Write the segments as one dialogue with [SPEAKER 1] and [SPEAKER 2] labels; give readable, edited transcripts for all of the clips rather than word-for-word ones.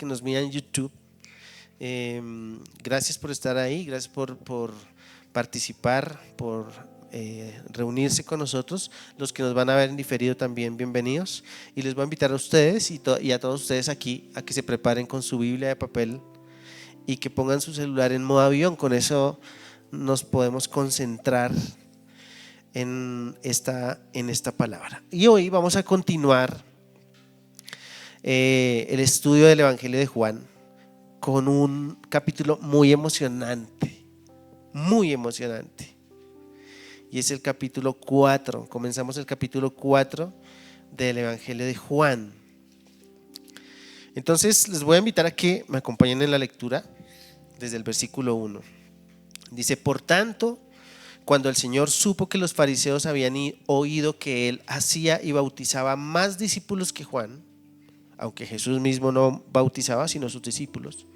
[SPEAKER 1] que nos miran en YouTube. Gracias por estar ahí, gracias por participar, por reunirse con nosotros. Los que nos van a ver en diferido también, bienvenidos. Y les voy a invitar a ustedes y a todos ustedes aquí a que se preparen con su Biblia de papel y que pongan su celular en modo avión. Con eso nos podemos concentrar en esta palabra. Y hoy vamos a continuar el estudio del Evangelio de Juan con un capítulo muy emocionante, y es el capítulo 4. Comenzamos el capítulo 4 del Evangelio de Juan. Entonces les voy a invitar a que me acompañen en la lectura desde el versículo 1. Dice: por tanto, cuando el Señor supo que los fariseos habían oído que él hacía y bautizaba más discípulos que Juan, aunque Jesús mismo no bautizaba sino sus discípulos,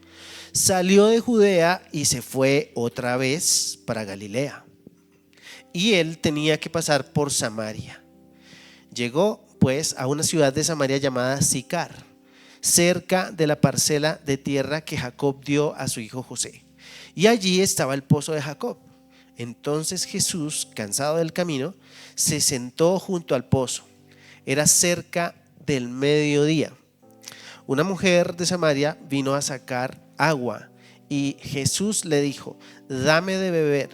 [SPEAKER 1] salió de Judea y se fue otra vez para Galilea. Y él tenía que pasar por Samaria. Llegó pues a una ciudad de Samaria llamada Sicar, cerca de la parcela de tierra que Jacob dio a su hijo José. Y allí estaba el pozo de Jacob. Entonces Jesús, cansado del camino, se sentó junto al pozo. Era cerca del mediodía. Una mujer de Samaria vino a sacar agua y Jesús le dijo: dame de beber,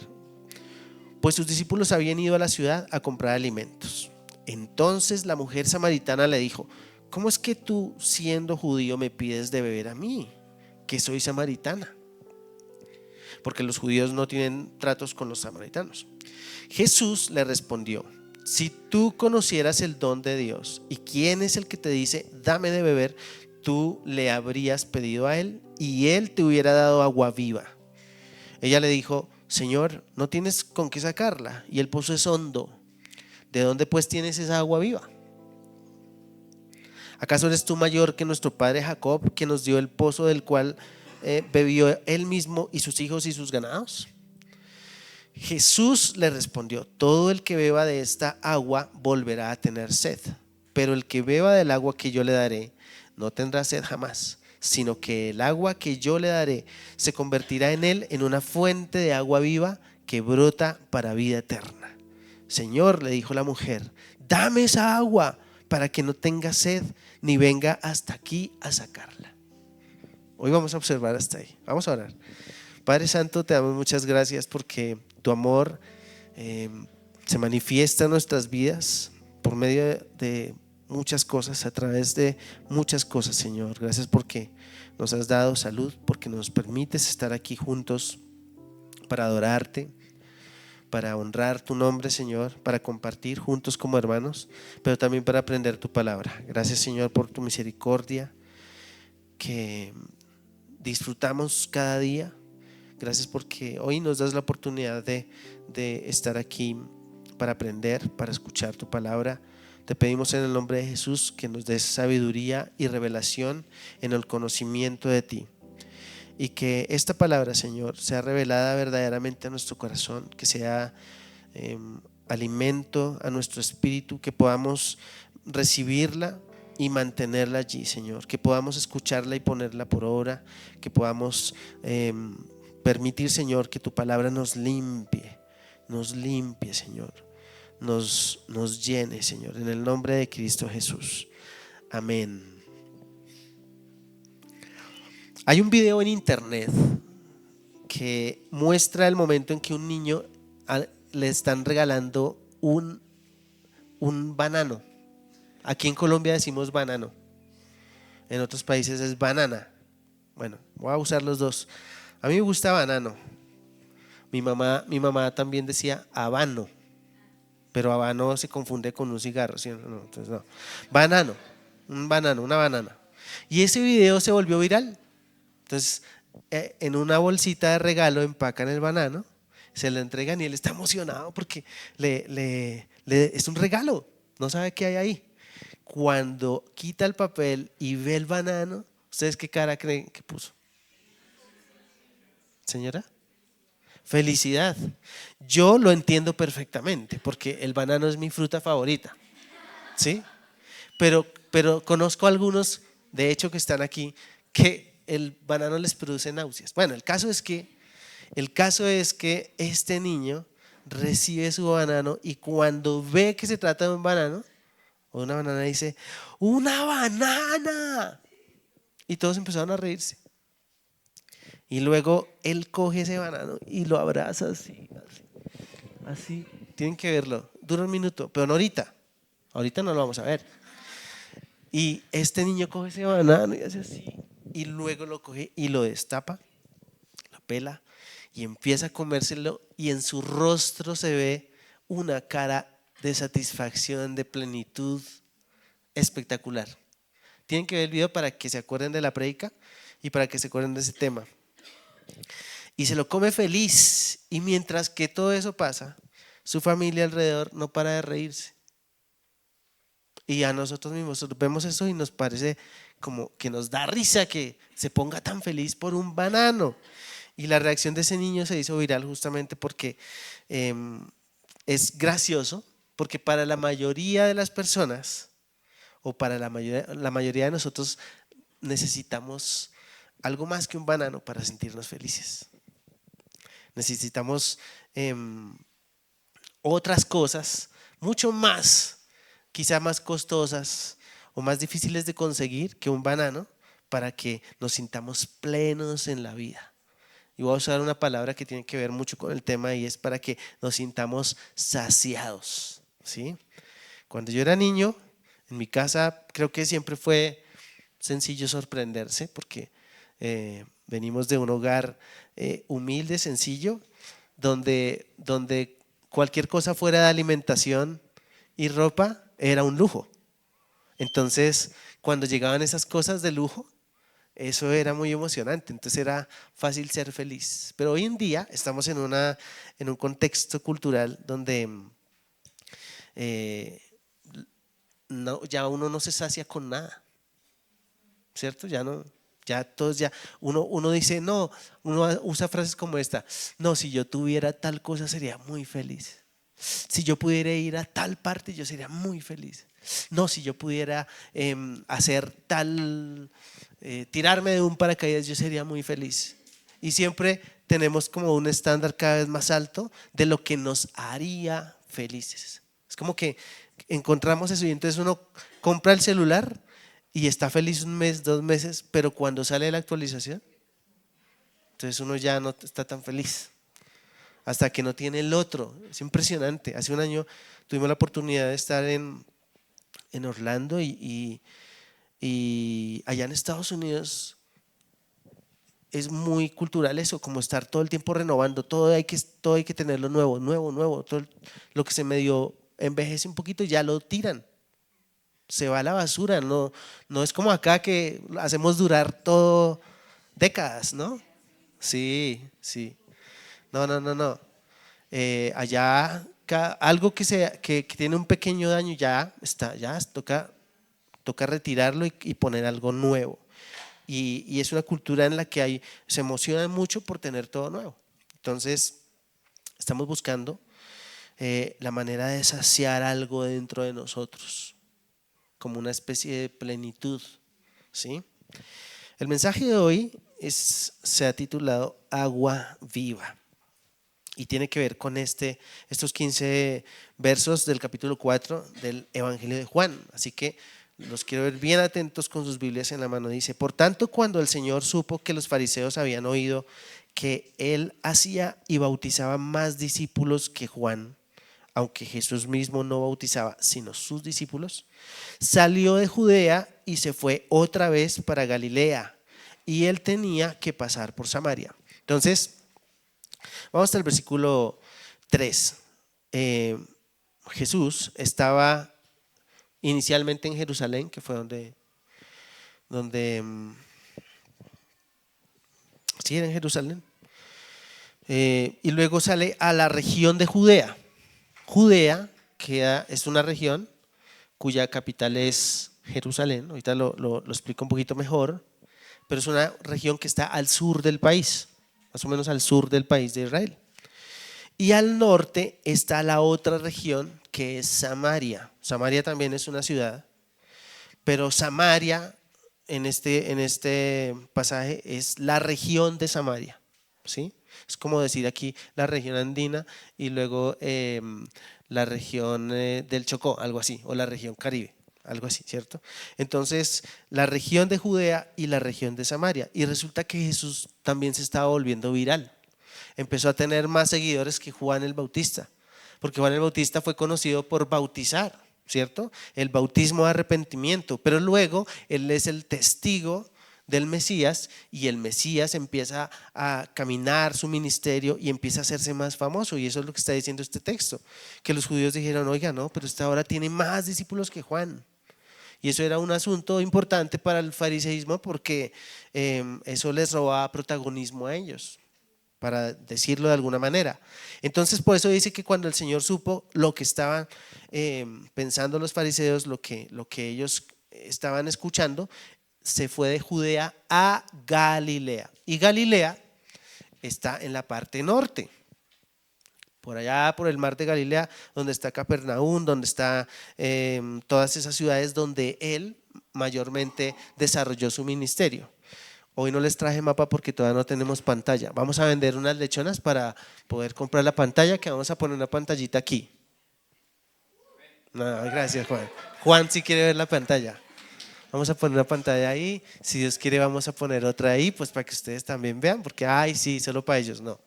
[SPEAKER 1] pues sus discípulos habían ido a la ciudad a comprar alimentos. Entonces la mujer samaritana le dijo: ¿cómo es que tú, siendo judío, me pides de beber a mí, que soy samaritana? Porque los judíos no tienen tratos con los samaritanos. Jesús le respondió: si tú conocieras el don de Dios y quién es el que te dice dame de beber, tú le habrías pedido a él y él te hubiera dado agua viva. Ella le dijo: Señor, no tienes con qué sacarla y el pozo es hondo. ¿De dónde pues tienes esa agua viva? ¿Acaso eres tú mayor que nuestro padre Jacob, que nos dio el pozo del cual bebió él mismo y sus hijos y sus ganados? Jesús le respondió: todo el que beba de esta agua volverá a tener sed, pero el que beba del agua que yo le daré no tendrá sed jamás, sino que el agua que yo le daré se convertirá en él en una fuente de agua viva que brota para vida eterna. Señor, le dijo la mujer, dame esa agua para que no tenga sed ni venga hasta aquí a sacarla. Hoy vamos a observar hasta ahí. Vamos a orar. Padre Santo, te damos muchas gracias porque tu amor se manifiesta en nuestras vidas por medio de muchas cosas, a través de muchas cosas, Señor. Gracias porque nos has dado salud, porque nos permites estar aquí juntos para adorarte, para honrar tu nombre, Señor, para compartir juntos como hermanos, pero también para aprender tu palabra. Gracias, Señor, por tu misericordia que disfrutamos cada día. Gracias porque hoy nos das la oportunidad de estar aquí para aprender, para escuchar tu palabra. Te pedimos en el nombre de Jesús que nos des sabiduría y revelación en el conocimiento de ti, y que esta palabra, Señor, sea revelada verdaderamente a nuestro corazón, que sea alimento a nuestro espíritu, que podamos recibirla y mantenerla allí, Señor, que podamos escucharla y ponerla por obra, que podamos permitir, Señor, que tu palabra nos limpie, Señor, nos llene, Señor, en el nombre de Cristo Jesús. Amén. Hay un video en internet que muestra el momento en que un niño le están regalando un banano. Aquí en Colombia decimos banano, en otros países es banana. Bueno, voy a usar los dos. A mí me gusta banano. Mi mamá también decía habano, pero habano se confunde con un cigarro, ¿sí? No, entonces no. Banano, un banano, una banana. Y ese video se volvió viral. Entonces, en una bolsita de regalo empacan el banano, se le entregan y él está emocionado porque es un regalo, no sabe qué hay ahí. Cuando quita el papel y ve el banano, ¿ustedes qué cara creen que puso? Señora, felicidad. Yo lo entiendo perfectamente porque el banano es mi fruta favorita, ¿sí? Pero conozco algunos, de hecho, que están aquí, que el banano les produce náuseas. Bueno, el caso es que este niño recibe su banano y cuando ve que se trata de un banano o una banana dice, ¡una banana! Y todos empezaron a reírse. Y luego él coge ese banano y lo abraza así, así, así. Tienen que verlo. Dura un minuto, pero no ahorita. Ahorita no lo vamos a ver. Y este niño coge ese banano y hace así. Y luego lo coge y lo destapa, lo pela y empieza a comérselo. Y en su rostro se ve una cara de satisfacción, de plenitud espectacular. Tienen que ver el video para que se acuerden de la prédica y para que se acuerden de ese tema. Y se lo come feliz. Y mientras que todo eso pasa, su familia alrededor no para de reírse. Y a nosotros mismos vemos eso y nos parece como que nos da risa que se ponga tan feliz por un banano. Y la reacción de ese niño se hizo viral justamente porque es gracioso, porque para la mayoría de las personas o para la mayoría de nosotros necesitamos algo más que un banano para sentirnos felices. Necesitamos otras cosas mucho más, quizá más costosas o más difíciles de conseguir que un banano para que nos sintamos plenos en la vida. Y voy a usar una palabra que tiene que ver mucho con el tema y es para que nos sintamos saciados, ¿sí? Cuando yo era niño, en mi casa creo que siempre fue sencillo sorprenderse porque venimos de un hogar humilde, sencillo, donde cualquier cosa fuera de alimentación y ropa era un lujo. Entonces, cuando llegaban esas cosas de lujo, eso era muy emocionante, entonces era fácil ser feliz. Pero hoy en día estamos en un contexto cultural donde ya uno no se sacia con nada, ¿cierto? Ya no, ya todos ya, uno dice, no, uno usa frases como esta, no, si yo tuviera tal cosa sería muy feliz. Si yo pudiera ir a tal parte yo sería muy feliz. No, si yo pudiera hacer tal, tirarme de un paracaídas yo sería muy feliz. Y siempre tenemos como un estándar cada vez más alto de lo que nos haría felices. Es como que encontramos eso y entonces uno compra el celular y está feliz un mes, 2 meses, pero cuando sale la actualización, entonces uno ya no está tan feliz hasta que no tiene el otro. Es impresionante. Hace un año tuvimos la oportunidad de estar en Orlando y allá en Estados Unidos es muy cultural eso, como estar todo el tiempo renovando, todo hay que tenerlo nuevo, nuevo, nuevo. Todo lo que se medio envejece un poquito ya lo tiran, se va a la basura. No es como acá que hacemos durar todo décadas, ¿no? Sí, sí. No. Allá algo que tiene un pequeño daño ya está, ya toca retirarlo y poner algo nuevo. Y es una cultura en la que se emocionan mucho por tener todo nuevo. Entonces, estamos buscando la manera de saciar algo dentro de nosotros, como una especie de plenitud, ¿sí? El mensaje de hoy se ha titulado Agua Viva. Y tiene que ver con estos 15 versos del capítulo 4 del Evangelio de Juan. Así que los quiero ver bien atentos con sus Biblias en la mano. Dice, por tanto, cuando el Señor supo que los fariseos habían oído que él hacía y bautizaba más discípulos que Juan, aunque Jesús mismo no bautizaba, sino sus discípulos, salió de Judea y se fue otra vez para Galilea. Y él tenía que pasar por Samaria. Entonces, vamos hasta el versículo 3. Jesús estaba inicialmente en Jerusalén, que fue donde sí, era en Jerusalén. Y luego sale a la región de Judea. Judea es una región cuya capital es Jerusalén. Ahorita lo explico un poquito mejor, pero es una región que está al sur del país, más o menos al sur del país de Israel. Y al norte está la otra región que es Samaria. Samaria también es una ciudad, pero Samaria en este pasaje es la región de Samaria, ¿sí? Es como decir aquí la región andina y luego la región del Chocó, algo así, o la región Caribe, algo así, ¿cierto? Entonces, la región de Judea y la región de Samaria. Y resulta que Jesús también se estaba volviendo viral. Empezó a tener más seguidores que Juan el Bautista, porque Juan el Bautista fue conocido por bautizar, ¿cierto? El bautismo de arrepentimiento, pero luego él es el testigo del Mesías y el Mesías empieza a caminar su ministerio y empieza a hacerse más famoso, y eso es lo que está diciendo este texto, que los judíos dijeron, oiga, no, pero esta ahora tiene más discípulos que Juan. Y eso era un asunto importante para el fariseísmo porque eso les robaba protagonismo a ellos, para decirlo de alguna manera. Entonces por eso dice que cuando el Señor supo lo que estaban pensando los fariseos, lo que ellos estaban escuchando, se fue de Judea a Galilea. Y Galilea está en la parte norte, por allá por el mar de Galilea, donde está Capernaum, donde está todas esas ciudades donde él mayormente desarrolló su ministerio. Hoy no les traje mapa porque todavía no tenemos pantalla. Vamos a vender unas lechonas para poder comprar la pantalla, que vamos a poner una pantallita aquí. No, gracias, Juan. Juan sí quiere ver la pantalla. Vamos a poner una pantalla ahí. Si Dios quiere vamos a poner otra ahí, pues para que ustedes también vean, porque ay sí, solo para ellos, no.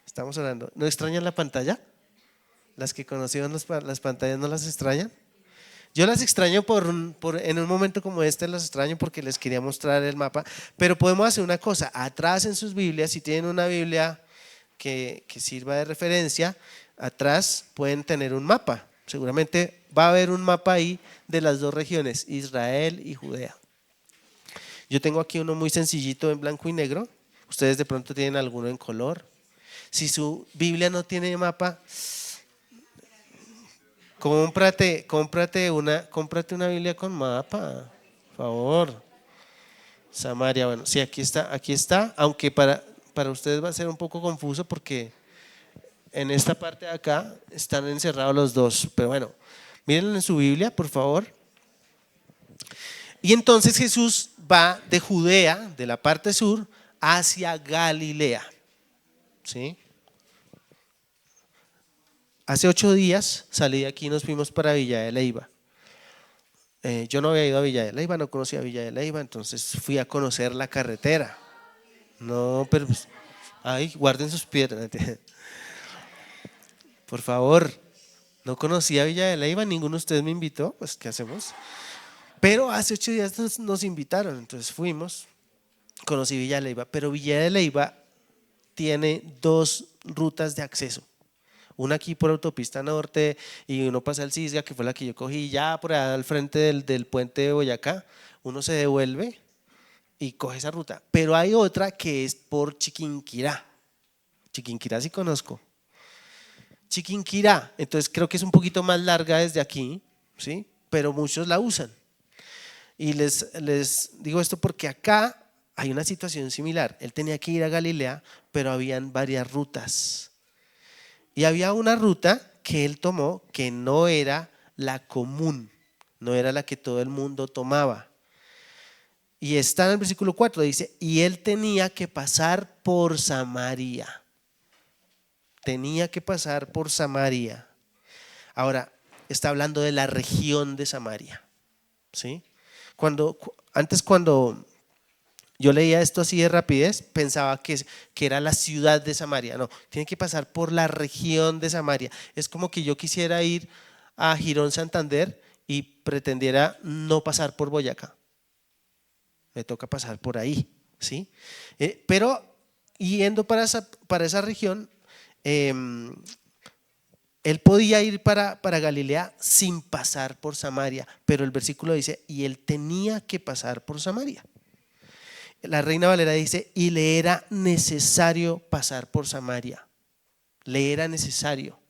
[SPEAKER 1] Estamos orando. ¿No extrañan la pantalla? Las que conocieron las pantallas, ¿no las extrañan? Yo las extraño en un momento como este, las extraño porque les quería mostrar el mapa, pero podemos hacer una cosa, atrás en sus Biblias, si tienen una Biblia que sirva de referencia, atrás pueden tener un mapa, seguramente va a haber un mapa ahí de las dos regiones, Israel y Judea. Yo tengo aquí uno muy sencillito en blanco y negro, ustedes de pronto tienen alguno en color. Si su Biblia no tiene mapa, cómprate una Biblia con mapa, por favor. Samaria, bueno, sí, aquí está, aunque para ustedes va a ser un poco confuso porque en esta parte de acá están encerrados los dos, pero bueno, miren en su Biblia, por favor. Y entonces Jesús va de Judea, de la parte sur, hacia Galilea, ¿sí? Hace 8 días salí de aquí y nos fuimos para Villa de Leyva. Yo no había ido a Villa de Leyva, no conocía Villa de Leyva, entonces fui a conocer la carretera. No, pero pues, ay, guarden sus piedras. Por favor, no conocía Villa de Leyva, ninguno de ustedes me invitó, pues ¿qué hacemos? Pero hace 8 días nos invitaron, entonces fuimos, conocí Villa de Leyva, pero Villa de Leyva tiene 2 rutas de acceso. Una aquí por autopista norte y uno pasa el Cisga, que fue la que yo cogí, ya por allá al frente del puente de Boyacá, uno se devuelve y coge esa ruta. Pero hay otra que es por Chiquinquirá. Chiquinquirá sí conozco. Chiquinquirá, entonces creo que es un poquito más larga desde aquí, ¿sí? Pero muchos la usan. Y les digo esto porque acá hay una situación similar. Él tenía que ir a Galilea, pero habían varias rutas. Y había una ruta que él tomó que no era la común, no era la que todo el mundo tomaba. Y está en el versículo 4, dice, y él tenía que pasar por Samaria. Tenía que pasar por Samaria. Ahora, está hablando de la región de Samaria, ¿sí? Antes cuando yo leía esto así de rapidez, pensaba que era la ciudad de Samaria. No, tiene que pasar por la región de Samaria. Es como que yo quisiera ir a Girón Santander y pretendiera no pasar por Boyacá. Me toca pasar por ahí, ¿sí? Pero yendo para esa región, él podía ir para Galilea sin pasar por Samaria, pero el versículo dice, y él tenía que pasar por Samaria. La Reina Valera dice, y le era necesario pasar por Samaria. Le era necesario.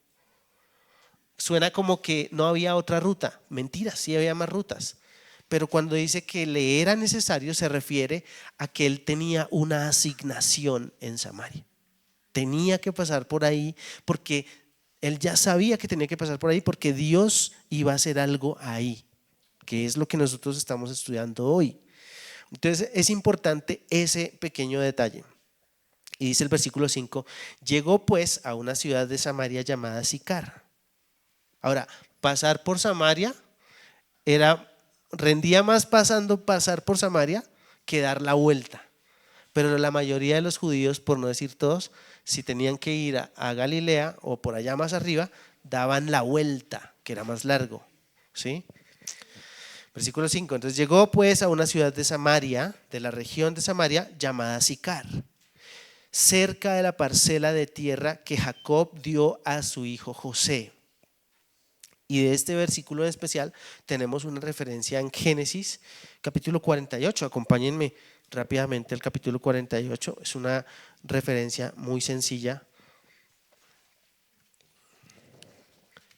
[SPEAKER 1] Suena como que no había otra ruta. Mentira, sí había más rutas. Pero cuando dice que le era necesario, se refiere a que él tenía una asignación en Samaria. Tenía que pasar por ahí porque él ya sabía que tenía que pasar por ahí porque Dios iba a hacer algo ahí. que es lo que nosotros estamos estudiando hoy. Entonces es importante ese pequeño detalle. Y dice el versículo 5, llegó pues a una ciudad de Samaria llamada Sicar. Ahora, pasar por Samaria rendía más pasar por Samaria que dar la vuelta. Pero la mayoría de los judíos, por no decir todos, si tenían que ir a Galilea o por allá más arriba, daban la vuelta, que era más largo. ¿Sí? Versículo 5, entonces llegó pues a una ciudad de Samaria, de la región de Samaria, llamada Sicar, cerca de la parcela de tierra que Jacob dio a su hijo José. Y de este versículo en especial tenemos una referencia en Génesis capítulo 48. Acompáñenme rápidamente al capítulo 48. Es una referencia muy sencilla.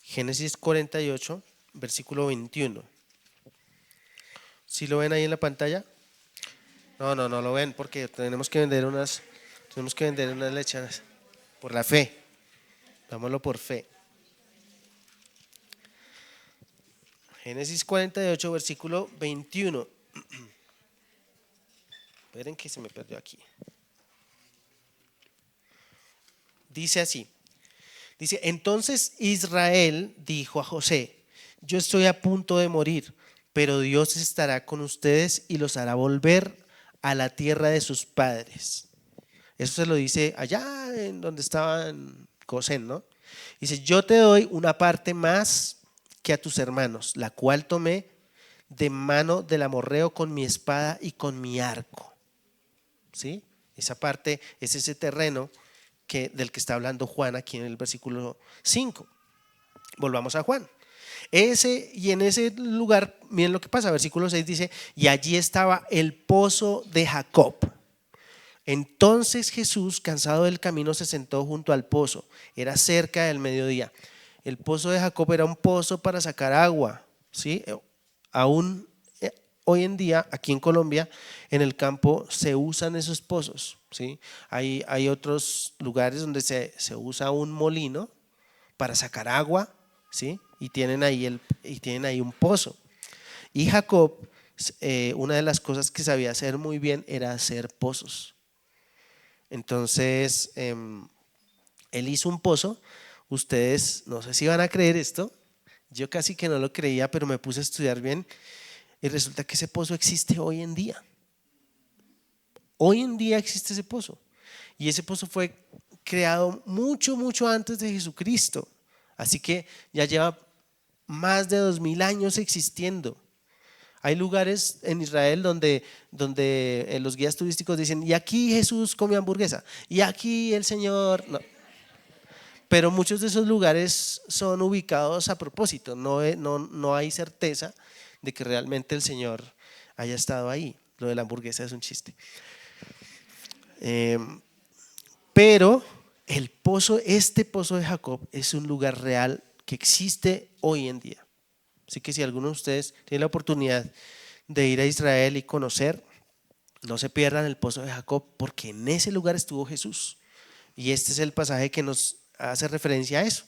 [SPEAKER 1] Génesis 48, versículo 21. ¿Sí lo ven ahí en la pantalla? No lo ven porque tenemos que vender unas lechanas por la fe. Dámoslo por fe. Génesis 48, versículo 21. Esperen que se me perdió aquí. Dice así. Dice, entonces Israel dijo a José, yo estoy a punto de morir, pero Dios estará con ustedes y los hará volver a la tierra de sus padres. Eso se lo dice allá en donde estaban Gosén, ¿no? Dice, yo te doy una parte más que a tus hermanos, la cual tomé de mano del amorreo con mi espada y con mi arco. ¿Sí? Esa parte es ese terreno del que está hablando Juan aquí en el versículo 5. Volvamos a Juan. Y en ese lugar, miren lo que pasa, versículo 6 dice, y allí estaba el pozo de Jacob. Entonces Jesús, cansado del camino, se sentó junto al pozo. Era cerca del mediodía. El pozo de Jacob era un pozo para sacar agua, ¿sí? Aún hoy en día, aquí en Colombia, en el campo se usan esos pozos, ¿sí? Hay otros lugares donde se usa un molino para sacar agua, ¿sí? Y tienen ahí un pozo. Y Jacob, una de las cosas que sabía hacer muy bien era hacer pozos. Entonces, él hizo un pozo. Ustedes no sé si van a creer esto, yo casi que no lo creía, pero me puse a estudiar bien y resulta que ese pozo existe hoy en día. Hoy en día existe ese pozo y ese pozo fue creado mucho antes de Jesucristo, así que ya lleva más de 2000 años existiendo. Hay lugares en Israel donde los guías turísticos dicen, y aquí Jesús come hamburguesa, y aquí el Señor… No. Pero muchos de esos lugares son ubicados a propósito, no hay certeza de que realmente el Señor haya estado ahí. Lo de la hamburguesa es un chiste. Pero este pozo de Jacob es un lugar real que existe hoy en día. Así que si alguno de ustedes tiene la oportunidad de ir a Israel y conocer, no se pierdan el pozo de Jacob, porque en ese lugar estuvo Jesús. Y este es el pasaje que nos hace referencia a eso.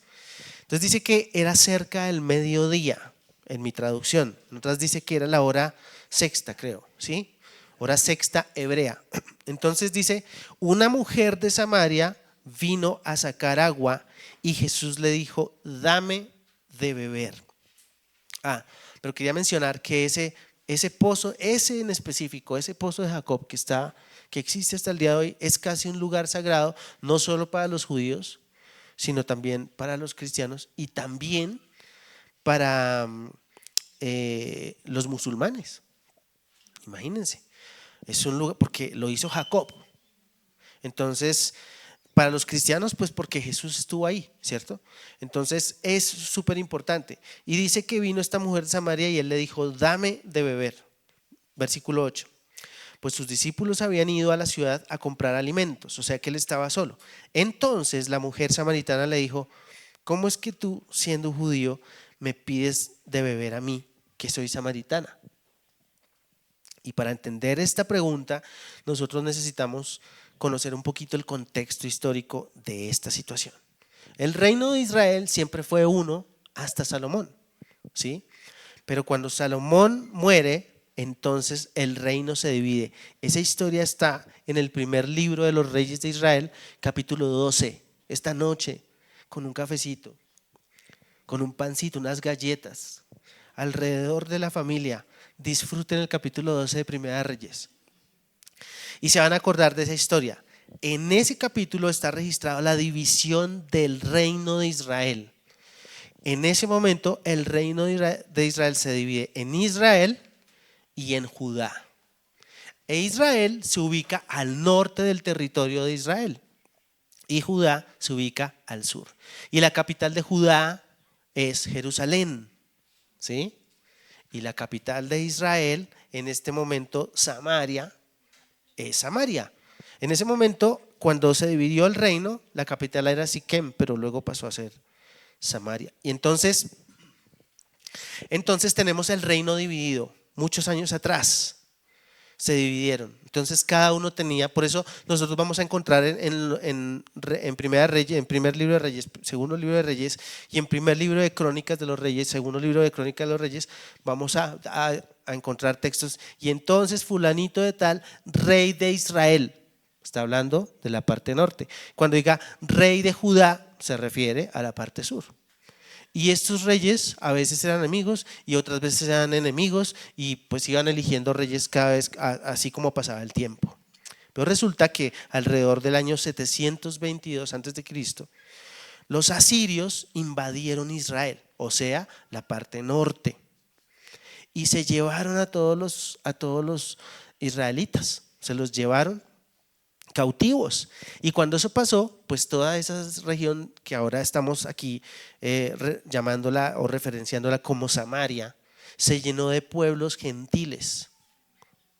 [SPEAKER 1] Entonces dice que era cerca del mediodía, en mi traducción. En otras dice que era la hora sexta, creo, ¿sí? Hora sexta hebrea. Entonces dice, una mujer de Samaria vino a sacar agua y Jesús le dijo, dame de beber. Pero quería mencionar que ese pozo, ese en específico, ese pozo de Jacob que existe hasta el día de hoy, es casi un lugar sagrado, no solo para los judíos, sino también para los cristianos y también para los musulmanes. Imagínense, es un lugar porque lo hizo Jacob. Entonces, para los cristianos, pues porque Jesús estuvo ahí, ¿cierto? Entonces es súper importante. Y dice que vino esta mujer de Samaria y él le dijo, dame de beber. Versículo 8. Pues sus discípulos habían ido a la ciudad a comprar alimentos, o sea que él estaba solo. Entonces la mujer samaritana le dijo, ¿cómo es que tú, siendo judío, me pides de beber a mí, que soy samaritana? Y para entender esta pregunta, nosotros necesitamos conocer un poquito el contexto histórico de esta situación. El reino de Israel siempre fue uno hasta Salomón, ¿sí? Pero cuando Salomón muere, entonces el reino se divide. Esa historia está en el primer libro de los Reyes de Israel, capítulo 12. Esta noche, con un cafecito, con un pancito, unas galletas, alrededor de la familia, disfruten el capítulo 12 de Primera de Reyes. Y se van a acordar de esa historia. En ese capítulo está registrada la división del reino de Israel. En ese momento el reino de Israel se divide en Israel y en Judá. E Israel se ubica al norte del territorio de Israel y Judá se ubica al sur. Y la capital de Judá es Jerusalén, ¿sí? Y la capital de Israel en este momento, Samaria, es Samaria. En ese momento, cuando se dividió el reino, la capital era Siquem, pero luego pasó a ser Samaria. Y entonces tenemos el reino dividido. Muchos años atrás se dividieron. Entonces cada uno tenía, por eso nosotros vamos a encontrar en Primera Reyes, en primer libro de Reyes, segundo libro de Reyes y en primer libro de Crónicas de los Reyes, segundo libro de Crónicas de los Reyes, vamos a encontrar textos. Y entonces fulanito de tal, rey de Israel, está hablando de la parte norte. Cuando diga rey de Judá, se refiere a la parte sur. Y estos reyes a veces eran amigos y otras veces eran enemigos y pues iban eligiendo reyes cada vez así como pasaba el tiempo. Pero resulta que alrededor del año 722 a.C., los asirios invadieron Israel, o sea, la parte norte, y se llevaron a todos los israelitas, se los llevaron cautivos. Y cuando eso pasó, pues toda esa región que ahora estamos aquí llamándola o referenciándola como Samaria, se llenó de pueblos gentiles,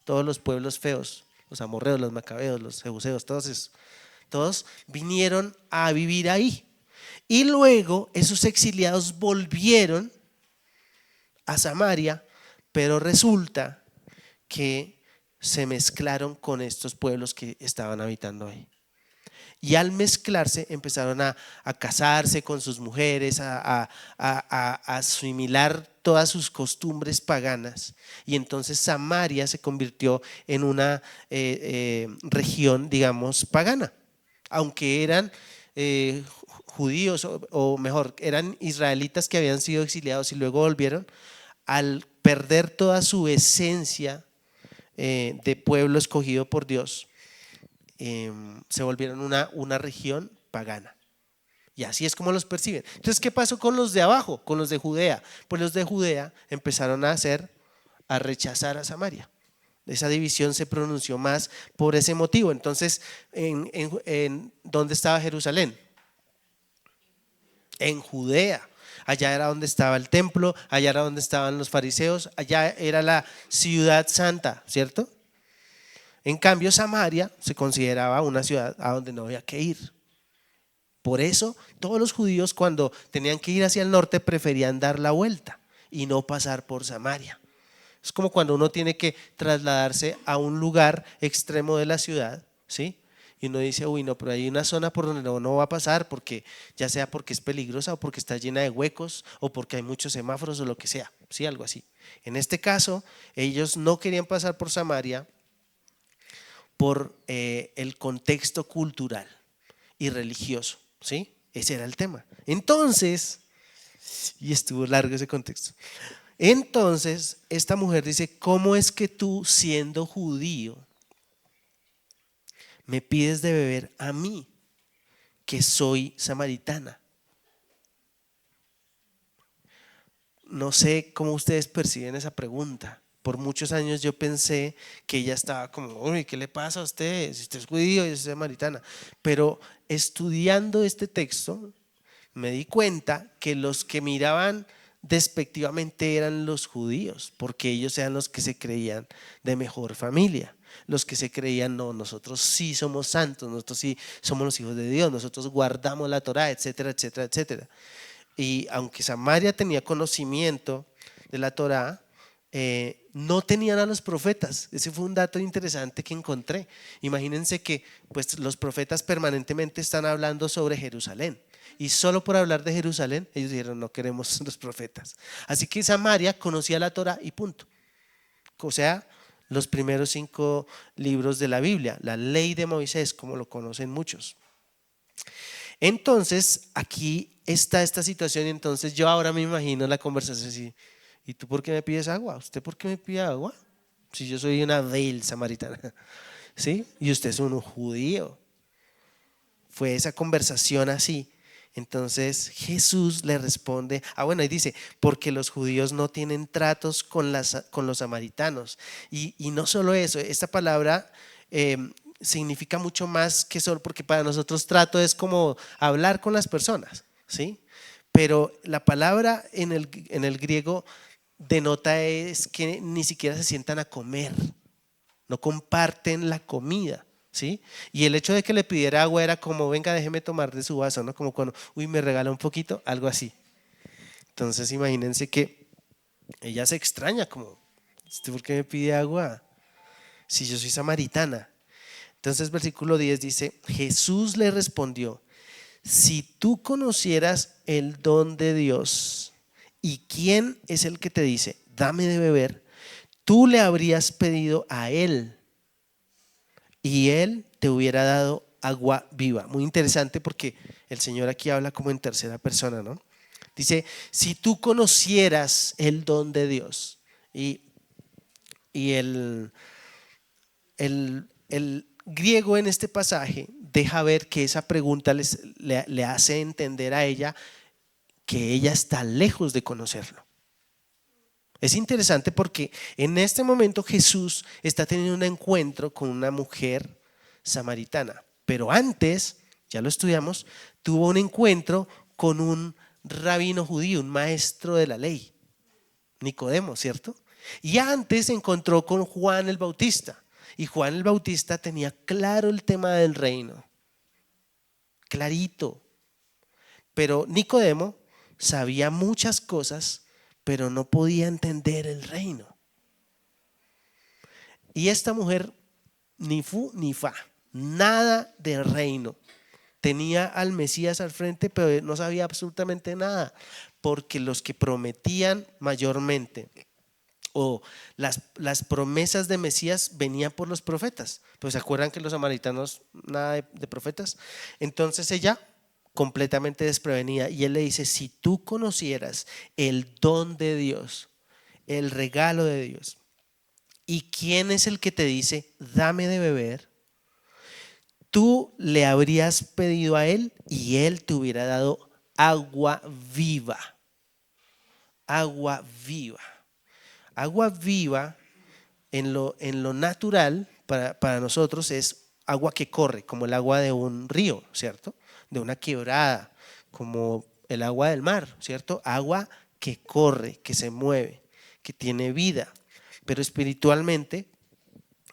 [SPEAKER 1] todos los pueblos feos, los amorreos, los macabeos, los jebuseos, todos vinieron a vivir ahí. Y luego esos exiliados volvieron a Samaria, pero resulta que se mezclaron con estos pueblos que estaban habitando ahí. Y al mezclarse empezaron a casarse con sus mujeres, a asimilar todas sus costumbres paganas. Y entonces Samaria se convirtió en una región, digamos, pagana. Aunque eran judíos, o mejor, eran israelitas que habían sido exiliados y luego volvieron, al perder toda su esencia de pueblo escogido por Dios, se volvieron una región pagana. Y así es como los perciben. Entonces, ¿qué pasó con los de abajo, con los de Judea? Pues los de Judea empezaron a rechazar a Samaria. Esa división se pronunció más por ese motivo. Entonces, ¿dónde estaba Jerusalén? En Judea. Allá era donde estaba el templo, allá era donde estaban los fariseos, allá era la ciudad santa, ¿cierto? En cambio, Samaria se consideraba una ciudad a donde no había que ir. Por eso todos los judíos, cuando tenían que ir hacia el norte, preferían dar la vuelta y no pasar por Samaria. Es como cuando uno tiene que trasladarse a un lugar extremo de la ciudad, ¿sí? Y uno dice, uy, no, pero hay una zona por donde no va a pasar, porque ya sea porque es peligrosa o porque está llena de huecos o porque hay muchos semáforos o lo que sea, ¿sí? Algo así. En este caso, ellos no querían pasar por Samaria por el contexto cultural y religioso, ¿sí? Ese era el tema. Entonces, y estuvo largo ese contexto. Entonces, esta mujer dice, ¿cómo es que tú, siendo judío, me pides de beber a mí, que soy samaritana? No sé cómo ustedes perciben esa pregunta. Por muchos años yo pensé que ella estaba como, uy, ¿qué le pasa a usted? Si usted es judío y es samaritana. Pero estudiando este texto me di cuenta que los que miraban despectivamente eran los judíos, porque ellos eran los que se creían de mejor familia, los que se creían, no, nosotros sí somos santos, nosotros sí somos los hijos de Dios, nosotros guardamos la Torá, etcétera, etcétera, etcétera. Y aunque Samaria tenía conocimiento de la Torá, no tenían a los profetas. Ese fue un dato interesante que encontré. Imagínense que pues, los profetas permanentemente están hablando sobre Jerusalén. Y solo por hablar de Jerusalén, ellos dijeron, no queremos los profetas. Así que Samaria conocía la Torá y punto. O sea, los primeros 5 libros de la Biblia, la ley de Moisés, como lo conocen muchos. Entonces, aquí está esta situación y entonces yo ahora me imagino la conversación así. ¿Y tú por qué me pides agua? ¿Usted por qué me pide agua? Si yo soy una Veil samaritana, ¿sí? Y usted es un judío. Fue esa conversación así. Entonces Jesús le responde, bueno, y dice, porque los judíos no tienen tratos con los samaritanos. Y no solo eso, esta palabra significa mucho más que solo, porque para nosotros trato es como hablar con las personas, ¿sí? Pero la palabra en el griego denota es que ni siquiera se sientan a comer, no comparten la comida, ¿sí? Y el hecho de que le pidiera agua era como, venga, déjeme tomar de su vaso, ¿no? Como cuando, me regala un poquito, algo así. Entonces imagínense que ella se extraña, como, ¿usted por qué me pide agua? Si yo soy samaritana. Entonces versículo 10 dice, Jesús le respondió, si tú conocieras el don de Dios y quién es el que te dice, dame de beber, tú le habrías pedido a él y él te hubiera dado agua viva. Muy interesante porque el Señor aquí habla como en tercera persona, ¿no? Dice, si tú conocieras el don de Dios y el griego en este pasaje deja ver que esa pregunta le hace entender a ella que ella está lejos de conocerlo. Es interesante porque en este momento Jesús está teniendo un encuentro con una mujer samaritana, pero antes, ya lo estudiamos, tuvo un encuentro con un rabino judío, un maestro de la ley, Nicodemo, ¿cierto? Y antes se encontró con Juan el Bautista, y Juan el Bautista tenía claro el tema del reino, clarito, pero Nicodemo sabía muchas cosas, pero no podía entender el reino. Y esta mujer ni fu ni fa, nada de reino. Tenía al Mesías al frente, pero no sabía absolutamente nada, porque los que prometían mayormente o las promesas de Mesías venían por los profetas. Pues se acuerdan que los samaritanos nada de profetas. Entonces ella completamente desprevenida, y él le dice, si tú conocieras el don de Dios, el regalo de Dios, y quién es el que te dice dame de beber, tú le habrías pedido a él y él te hubiera dado agua viva. Agua viva. Agua viva en lo natural para nosotros es agua que corre, como el agua de un río, ¿cierto? De una quebrada, como el agua del mar, ¿cierto? Agua que corre, que se mueve, que tiene vida. Pero espiritualmente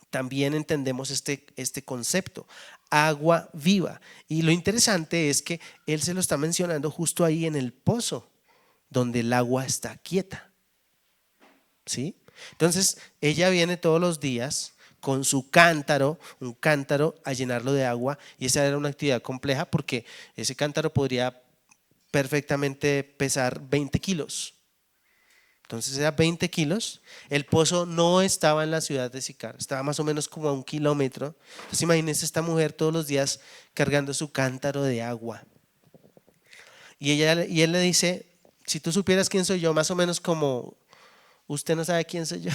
[SPEAKER 1] también entendemos este concepto, agua viva. Y lo interesante es que él se lo está mencionando justo ahí en el pozo, donde el agua está quieta, ¿sí? Entonces ella viene todos los días con su cántaro, un cántaro, a llenarlo de agua, y esa era una actividad compleja porque ese cántaro podría perfectamente pesar 20 kilos. Entonces era 20 kilos. El pozo no estaba en la ciudad de Sicar, estaba más o menos como a 1 kilómetro. Entonces imagínense esta mujer todos los días cargando su cántaro de agua. Y él le dice, si tú supieras quién soy yo, más o menos como usted no sabe quién soy yo.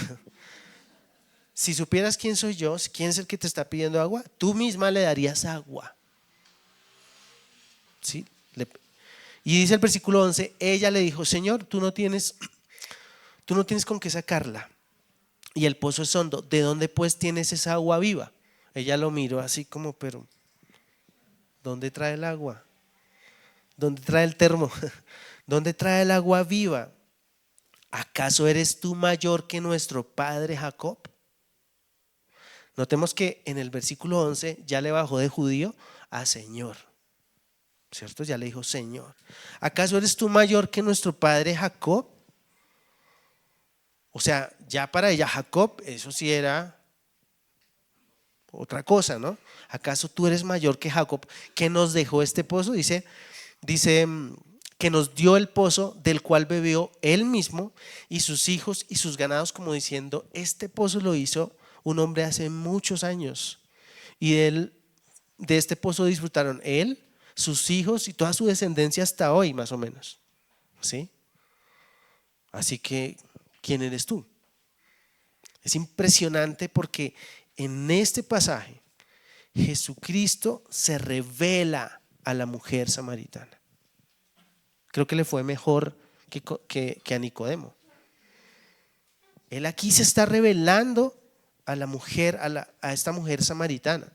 [SPEAKER 1] Si supieras quién soy yo, quién es el que te está pidiendo agua, tú misma le darías agua. ¿Sí? Y dice el versículo 11, ella le dijo, Señor, tú no tienes con qué sacarla y el pozo es hondo, ¿de dónde pues tienes esa agua viva? Ella lo miró así como, pero ¿dónde trae el agua? ¿Dónde trae el termo? ¿Dónde trae el agua viva? ¿Acaso eres tú mayor que nuestro padre Jacob? Notemos que en el versículo 11 ya le bajó de judío a Señor, ¿cierto? Ya le dijo Señor. ¿Acaso eres tú mayor que nuestro padre Jacob? O sea, ya para ella Jacob, eso sí era otra cosa, ¿no? ¿Acaso tú eres mayor que Jacob, que nos dejó este pozo? Dice, dice que nos dio el pozo del cual bebió él mismo y sus hijos y sus ganados, como diciendo, este pozo lo hizo un hombre hace muchos años y de este pozo disfrutaron él, sus hijos y toda su descendencia hasta hoy, más o menos. ¿Sí? Así que, ¿quién eres tú? Es impresionante porque en este pasaje Jesucristo se revela a la mujer samaritana. Creo que le fue mejor que a Nicodemo. Él aquí se está revelando a la mujer, a esta mujer samaritana.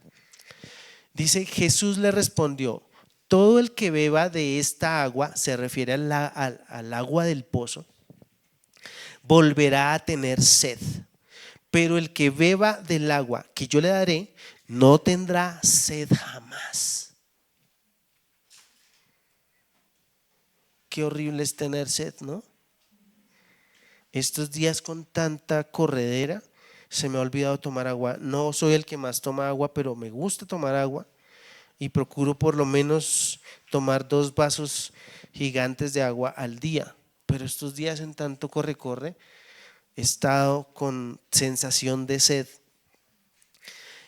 [SPEAKER 1] Dice, Jesús le respondió, todo el que beba de esta agua, se refiere al agua del pozo, volverá a tener sed. Pero el que beba del agua que yo le daré, no tendrá sed jamás. Qué horrible es tener sed, ¿no? Estos días con tanta corredera se me ha olvidado tomar agua. No soy el que más toma agua, pero me gusta tomar agua y procuro por lo menos tomar 2 vasos gigantes de agua al día. Pero estos días en tanto corre, he estado con sensación de sed.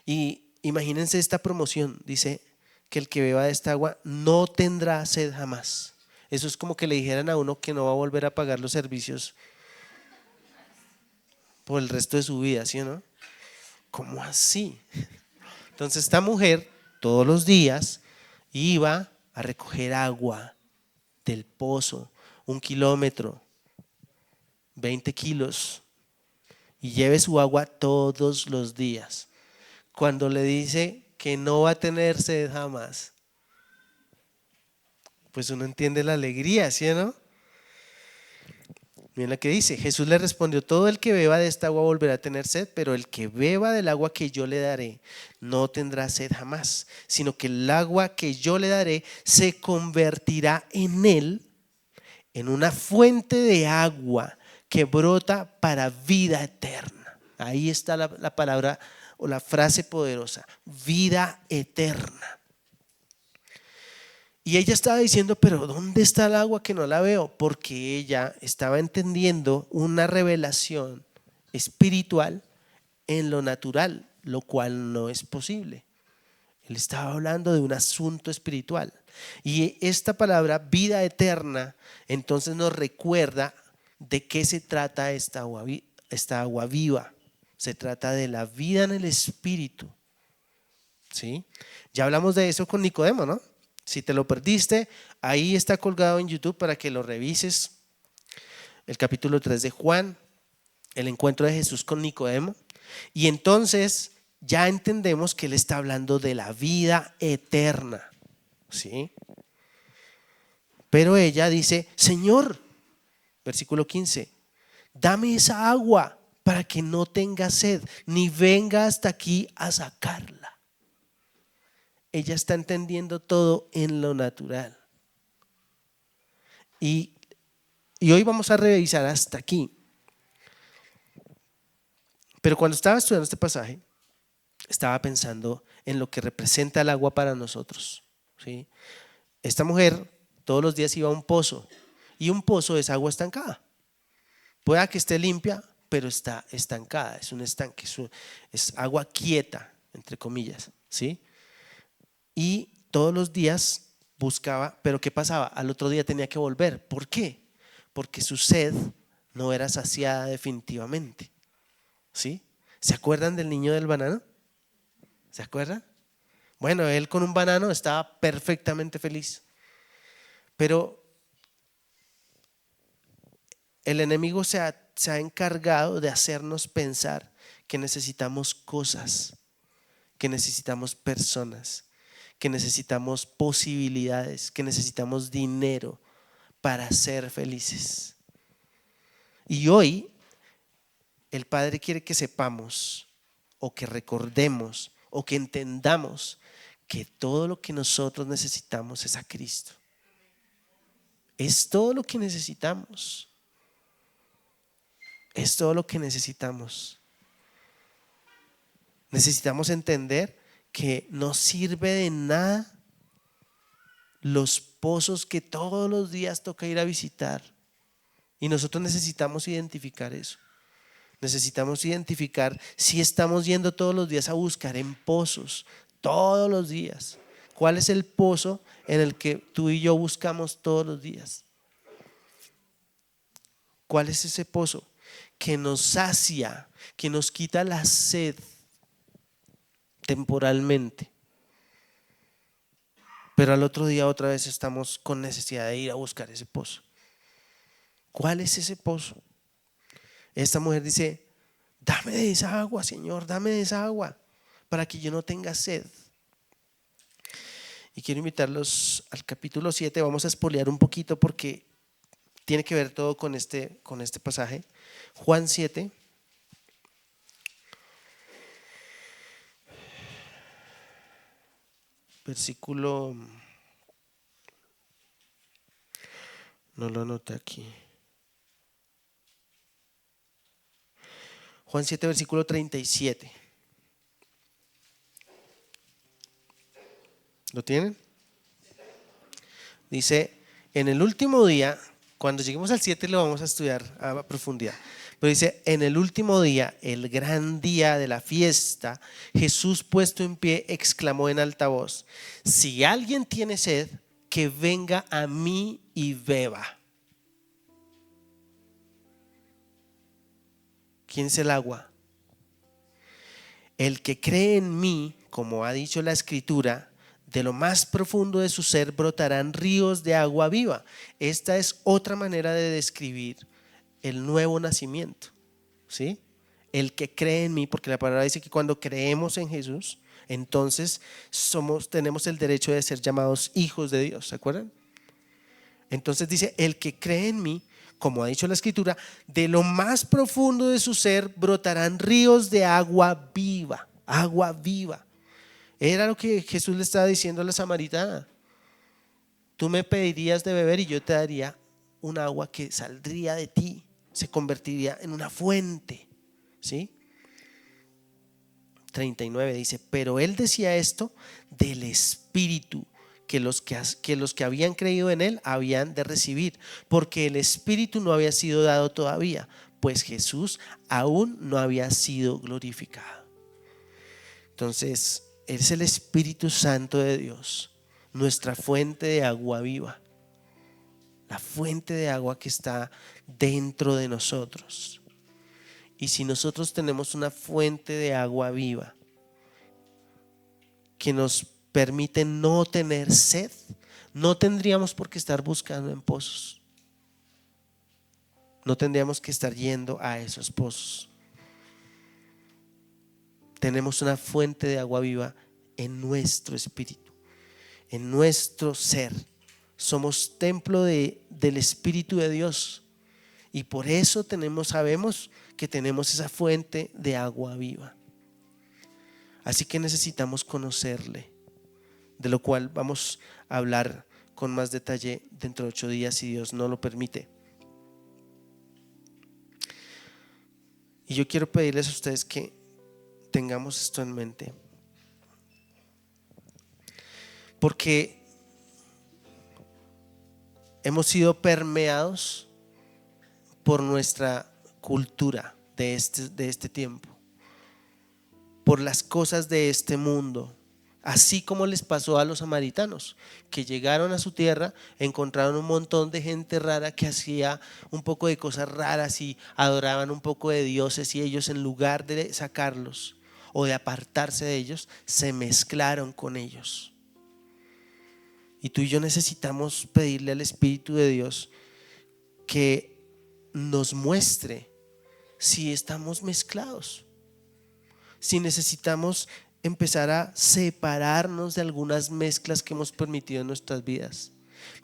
[SPEAKER 1] Y imagínense esta promoción, dice que el que beba de esta agua no tendrá sed jamás. Eso es como que le dijeran a uno que no va a volver a pagar los servicios por el resto de su vida, ¿sí o no? ¿Cómo así? Entonces esta mujer todos los días iba a recoger agua del pozo, 1 kilómetro, 20 kilos, y lleve su agua todos los días. Cuando le dice que no va a tener sed jamás, pues uno entiende la alegría, ¿sí o no? Miren lo que dice, Jesús le respondió, todo el que beba de esta agua volverá a tener sed, pero el que beba del agua que yo le daré no tendrá sed jamás, sino que el agua que yo le daré se convertirá en él en una fuente de agua que brota para vida eterna. Ahí está la palabra o la frase poderosa, vida eterna. Y ella estaba diciendo, pero ¿dónde está el agua que no la veo? Porque ella estaba entendiendo una revelación espiritual en lo natural, lo cual no es posible. Él estaba hablando de un asunto espiritual. Y esta palabra, vida eterna, entonces nos recuerda de qué se trata esta agua viva. Se trata de la vida en el espíritu. ¿Sí? Ya hablamos de eso con Nicodemo, ¿no? Si te lo perdiste, ahí está colgado en YouTube para que lo revises. El capítulo 3 de Juan, el encuentro de Jesús con Nicodemo. Y entonces ya entendemos que él está hablando de la vida eterna. ¿Sí? Pero ella dice, Señor, versículo 15, dame esa agua para que no tenga sed, ni venga hasta aquí a sacarla. Ella está entendiendo todo en lo natural. Y hoy vamos a revisar hasta aquí. Pero cuando estaba estudiando este pasaje, estaba pensando en lo que representa el agua para nosotros. ¿Sí? Esta mujer todos los días iba a un pozo, y un pozo es agua estancada. Pueda que esté limpia, pero está estancada, es un estanque, es agua quieta, entre comillas. ¿Sí? Y todos los días buscaba, pero ¿qué pasaba? Al otro día tenía que volver. ¿Por qué? Porque su sed no era saciada definitivamente. ¿Sí? ¿Se acuerdan del niño del banano? ¿Se acuerdan? Bueno, él con un banano estaba perfectamente feliz. Pero el enemigo se ha encargado de hacernos pensar que necesitamos cosas, que necesitamos personas, que necesitamos posibilidades, que necesitamos dinero para ser felices. Y hoy el Padre quiere que sepamos o que recordemos o que entendamos que todo lo que nosotros necesitamos es a Cristo. Es todo lo que necesitamos. Es todo lo que necesitamos. Necesitamos entender que no sirve de nada los pozos que todos los días toca ir a visitar. Y nosotros necesitamos identificar eso. Necesitamos identificar si estamos yendo todos los días a buscar en pozos, todos los días. ¿Cuál es el pozo en el que tú y yo buscamos todos los días? ¿Cuál es ese pozo que nos sacia, que nos quita la sed temporalmente? Pero al otro día otra vez estamos con necesidad de ir a buscar ese pozo. ¿Cuál es ese pozo? Esta mujer dice: dame de esa agua, Señor, dame de esa agua para que yo no tenga sed. Y quiero invitarlos al capítulo 7. Vamos a espolear un poquito porque tiene que ver todo con este pasaje. Juan 7. Versículo, no lo anoté aquí. Juan 7, versículo 37. ¿Lo tienen? Dice: en el último día, cuando lleguemos al 7 lo vamos a estudiar a profundidad, pero dice: en el último día, el gran día de la fiesta, Jesús puesto en pie exclamó en alta voz: si alguien tiene sed, que venga a mí y beba. ¿Quién es el agua? El que cree en mí, como ha dicho la Escritura, de lo más profundo de su ser brotarán ríos de agua viva. Esta es otra manera de describir el nuevo nacimiento, ¿sí? El que cree en mí, porque la palabra dice que cuando creemos en Jesús, entonces tenemos el derecho de ser llamados hijos de Dios, ¿se acuerdan? Entonces dice: el que cree en mí, como ha dicho la Escritura, de lo más profundo de su ser brotarán ríos de agua viva. Agua viva. Era lo que Jesús le estaba diciendo a la samaritana: tú me pedirías de beber y yo te daría un agua que saldría de ti, se convertiría en una fuente, ¿sí? 39 dice: pero él decía esto del Espíritu que los que habían creído en él habían de recibir, porque el Espíritu no había sido dado todavía, pues Jesús aún no había sido glorificado. Entonces es el Espíritu Santo de Dios, nuestra fuente de agua viva, la fuente de agua que está dentro de nosotros. Y si nosotros tenemos una fuente de agua viva que nos permite no tener sed, no tendríamos por qué estar buscando en pozos. No tendríamos que estar yendo a esos pozos. Tenemos una fuente de agua viva en nuestro espíritu, en nuestro ser. Somos templo del Espíritu de Dios. Y por eso sabemos que tenemos esa fuente de agua viva. Así que necesitamos conocerle, de lo cual vamos a hablar con más detalle dentro de 8 días, si Dios no lo permite. Y yo quiero pedirles a ustedes que tengamos esto en mente, porque hemos sido permeados por nuestra cultura de este tiempo, por las cosas de este mundo, así como les pasó a los samaritanos, que llegaron a su tierra, encontraron un montón de gente rara que hacía un poco de cosas raras y adoraban un poco de dioses, y ellos, en lugar de sacarlos o de apartarse de ellos, se mezclaron con ellos. Y tú y yo necesitamos pedirle al Espíritu de Dios que nos muestre si estamos mezclados, si necesitamos empezar a separarnos de algunas mezclas que hemos permitido en nuestras vidas,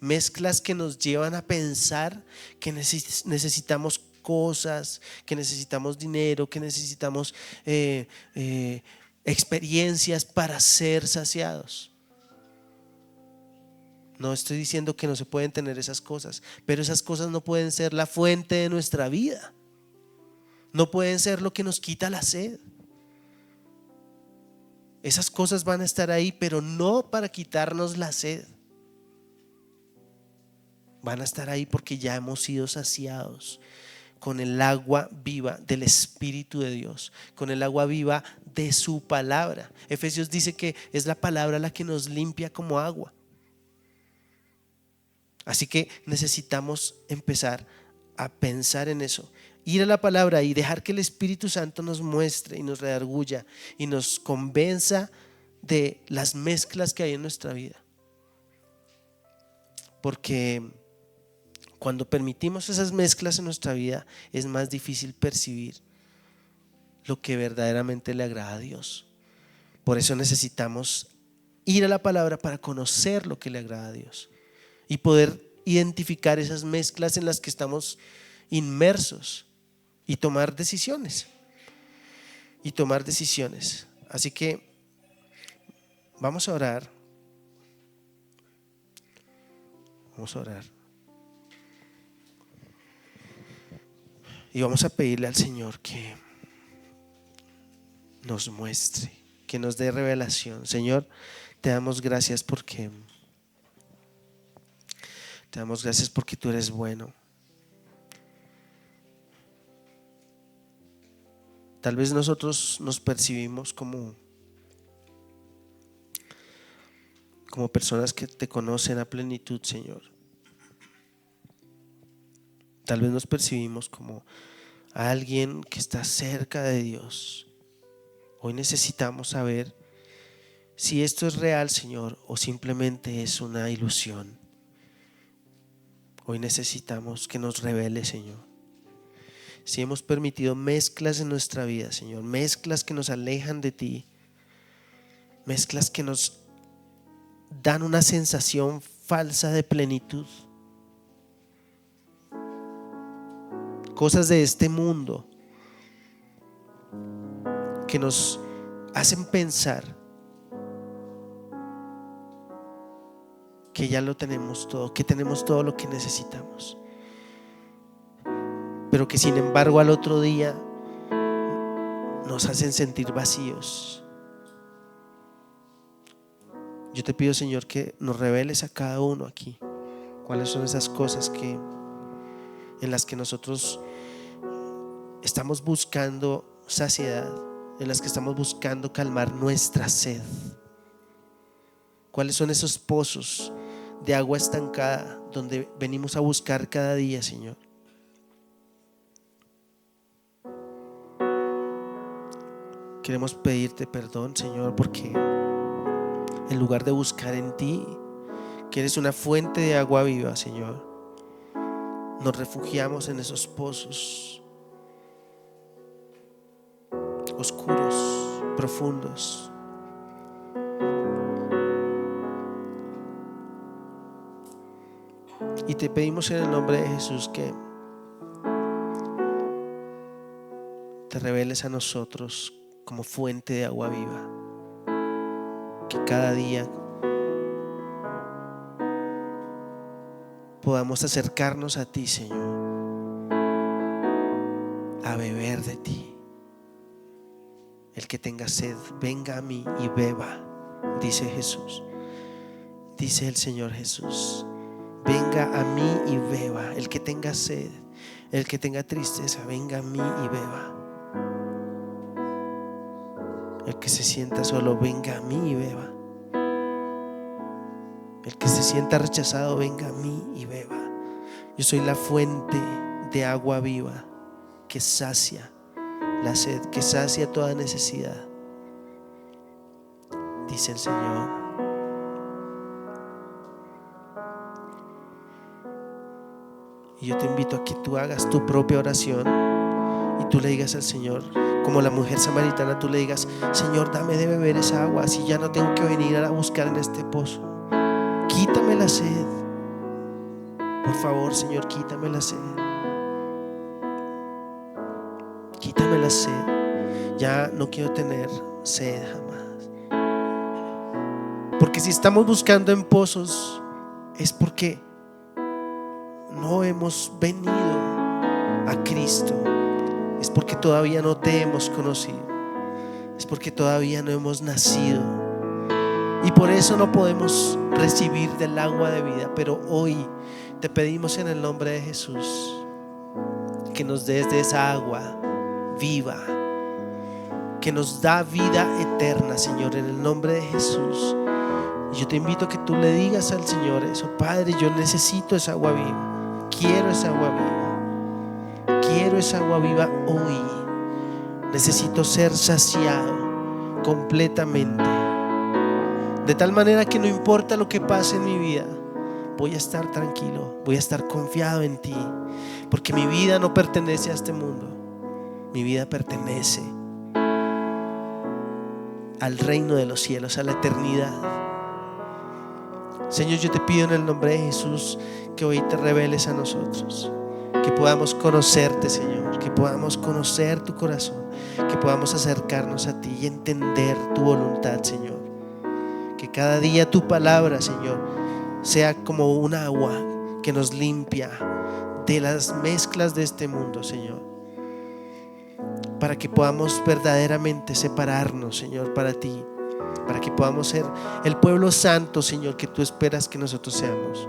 [SPEAKER 1] mezclas que nos llevan a pensar que necesitamos cosas, que necesitamos dinero, que necesitamos experiencias para ser saciados. No estoy diciendo que no se pueden tener esas cosas, pero esas cosas no pueden ser la fuente de nuestra vida, no pueden ser lo que nos quita la sed. Esas cosas van a estar ahí, pero no para quitarnos la sed. van a estar ahí porque ya hemos sido saciados con el agua viva del Espíritu de Dios, con el agua viva de su palabra. Efesios dice que es la palabra la que nos limpia como agua. Así que necesitamos empezar a pensar en eso, ir a la palabra y dejar que el Espíritu Santo nos muestre y nos redarguya y nos convenza de las mezclas que hay en nuestra vida. Porque cuando permitimos esas mezclas en nuestra vida es más difícil percibir lo que verdaderamente le agrada a Dios. Por eso necesitamos ir a la palabra para conocer lo que le agrada a Dios y poder identificar esas mezclas en las que estamos inmersos y tomar decisiones. Así que vamos a orar. Y vamos a pedirle al Señor que nos muestre, que nos dé revelación. Señor, te damos gracias porque tú eres bueno. Tal vez nosotros nos percibimos como personas que te conocen a plenitud, Señor. Tal vez nos percibimos como alguien que está cerca de Dios. Hoy necesitamos saber si esto es real, Señor, o simplemente es una ilusión. Hoy necesitamos que nos revele, Señor. Si hemos permitido mezclas en nuestra vida, Señor, mezclas que nos alejan de ti, mezclas que nos dan una sensación falsa de plenitud, cosas de este mundo que nos hacen pensar que ya lo tenemos todo, que tenemos todo lo que necesitamos, pero que sin embargo al otro día nos hacen sentir vacíos. Yo te pido, Señor, que nos reveles a cada uno aquí cuáles son esas cosas en las que nosotros estamos buscando saciedad, en las que estamos buscando calmar nuestra sed. ¿Cuáles son esos pozos de agua estancada donde venimos a buscar cada día, Señor? Queremos pedirte perdón, Señor, porque en lugar de buscar en ti, que eres una fuente de agua viva, Señor, nos refugiamos en esos pozos oscuros, profundos. Y te pedimos en el nombre de Jesús que te reveles a nosotros como fuente de agua viva, que cada día podamos acercarnos a ti, Señor, a beber de ti. El que tenga sed, venga a mí y beba, dice Jesús. Dice el Señor Jesús: venga a mí y beba. El que tenga sed, el que tenga tristeza, venga a mí y beba. El que se sienta solo, venga a mí y beba. El que se sienta rechazado, venga a mí y beba. Yo soy la fuente de agua viva que sacia la sed, que sacia toda necesidad, dice el Señor. Y yo te invito a que tú hagas tu propia oración y tú le digas al Señor, como la mujer samaritana, tú le digas: Señor, dame de beber esa agua, así ya no tengo que venir a buscar en este pozo. Quítame la sed, por favor, Señor, quítame la sed. Quítame la sed. Ya no quiero tener sed jamás. Porque si estamos buscando en pozos, es porque no hemos venido a Cristo. Es porque todavía no te hemos conocido. Es porque todavía no hemos nacido. Y por eso no podemos recibir del agua de vida. Pero hoy Te pedimos en el nombre de Jesús que nos des de esa agua viva que nos da vida eterna, Señor, en el nombre de Jesús. Y yo te invito a que tú le digas al Señor eso: Padre, yo necesito esa agua viva, quiero esa agua viva, quiero esa agua viva hoy. Necesito ser saciado completamente, de tal manera que no importa lo que pase en mi vida, voy a estar tranquilo, voy a estar confiado en ti, porque mi vida no pertenece a este mundo, mi vida pertenece al reino de los cielos, a la eternidad. Señor, yo te pido en el nombre de Jesús que hoy te reveles a nosotros, que podamos conocerte, Señor, que podamos conocer tu corazón, que podamos acercarnos a ti y entender tu voluntad, Señor. Que cada día tu palabra, Señor, sea como un agua que nos limpia de las mezclas de este mundo, Señor, para que podamos verdaderamente separarnos, Señor, para ti, para que podamos ser el pueblo santo, Señor, que tú esperas que nosotros seamos.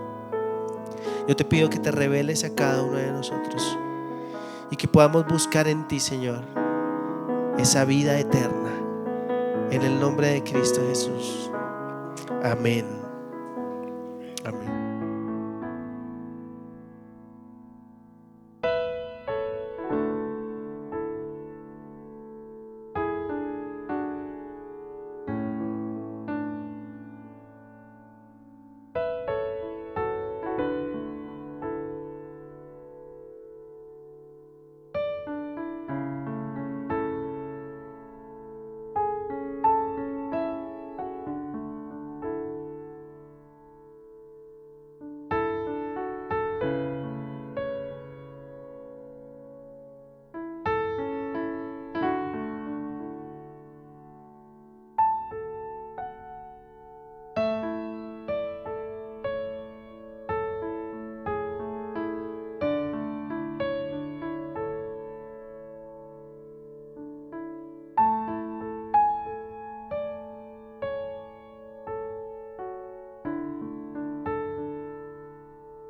[SPEAKER 1] Yo te pido que te reveles a cada uno de nosotros y que podamos buscar en ti, Señor, esa vida eterna, en el nombre de Cristo Jesús. Amén. Amén.